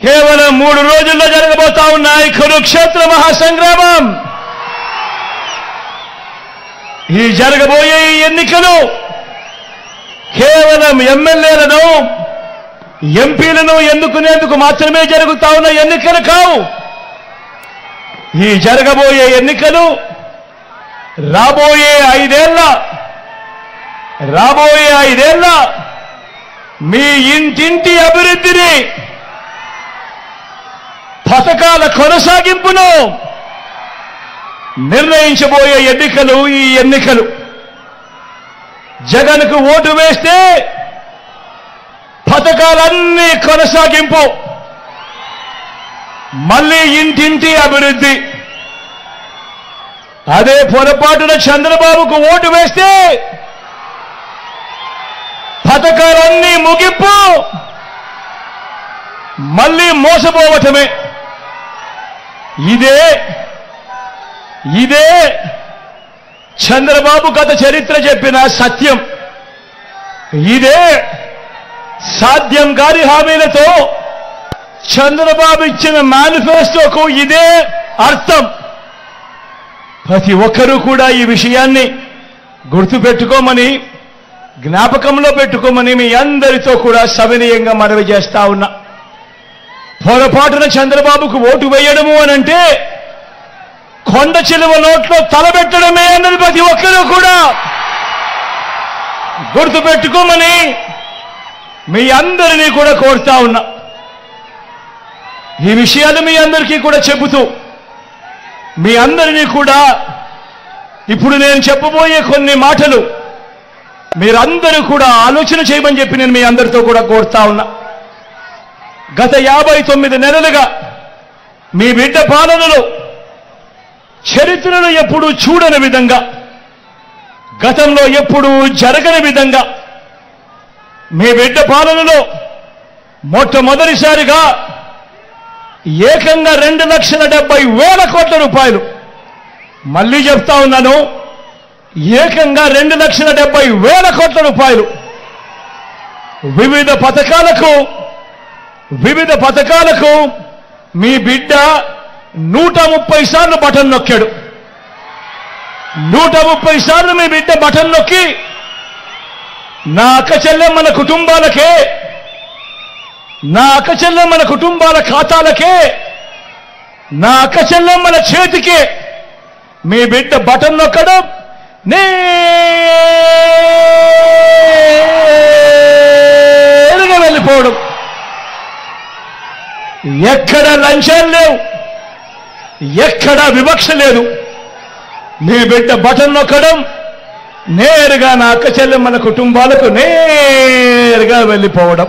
కేవలం 3 రోజుల్లో జరగబోతా ఉన్నాయి కురుక్షేత్ర మహాసంగ్రామం. ఈ జరగబోయే ఎన్నికలు కేవలం ఎమ్మెల్యేలను ఎంపీలను ఎన్నుకునేందుకు మాత్రమే జరుగుతా ఉన్న ఎన్నికలు కావు. ఈ జరగబోయే ఎన్నికలు రాబోయే 5 ఏళ్ల మీ ఇంటింటి అభివృద్ధిని, పథకాల కొనసాగింపును నిర్ణయించబోయే ఎన్నికలు ఈ ఎన్నికలు. జగన్కు ఓటు వేస్తే పథకాలన్నీ కొనసాగింపు, మళ్ళీ ఇంటింటి అభివృద్ధి. అదే పొరపాటున చంద్రబాబుకు ఓటు వేస్తే పథకాలన్నీ ముగింపు, మళ్ళీ మోసపోవటమే. ఇదే చంద్రబాబు గత చరిత్ర చెప్పిన సత్యం. ఇదే సాధ్యం కాని హామీలతో చంద్రబాబు ఇచ్చిన మేనిఫెస్టోకు ఇదే అర్థం. ప్రతి ఒక్కరూ కూడా ఈ విషయాన్ని గుర్తుపెట్టుకోమని, జ్ఞాపకంలో పెట్టుకోమని మీ అందరితో కూడా సవినయంగా మనవి చేస్తా ఉన్నా. పొరపాటున చంద్రబాబుకు ఓటు వేయడము అనంటే కొండ చిలువ నోట్లో తలబెట్టడమే అన్నది ప్రతి ఒక్కరూ కూడా గుర్తుపెట్టుకోమని మీ అందరినీ కూడా కోరుతా ఉన్నా. ఈ విషయాలు మీ అందరికీ కూడా చెబుతూ, మీ అందరినీ కూడా ఇప్పుడు నేను చెప్పబోయే కొన్ని మాటలు మీరందరూ కూడా ఆలోచన చేయమని చెప్పి నేను మీ అందరితో కూడా కోరుతా ఉన్నా. గత 59 నెలలుగా మీ బిడ్డ పాలనలో చరిత్రను ఎప్పుడూ చూడని విధంగా, గతంలో ఎప్పుడూ జరగని విధంగా మీ బిడ్డ పాలనలో మొట్టమొదటిసారిగా ఏకంగా 2,70,000 కోట్ల రూపాయలు, మళ్ళీ చెప్తా ఉన్నాను, ఏకంగా 2,70,000 కోట్ల రూపాయలు వివిధ పథకాలకు మీ బిడ్డ 130 సార్లు బటన్ నొక్కాడు. 130 సార్లు మీ బిడ్డ బటన్ నొక్కి నా అక్క చెల్లెమ్మల కుటుంబాల ఖాతాలకే, నా అక్క చెల్లెమ్మల చేతికే మీ బిడ్డ బటన్ నొక్కడం, నేరుగా వెళ్ళిపోవడం. ఎక్కడ లంచాలు లేవు, ఎక్కడ వివక్ష లేదు. మీ బిడ్డ బటన్ నొక్కడం, నేరుగా నా అక్క చెల్లెమ్మల కుటుంబాలకు నేరుగా వెళ్ళిపోవడం.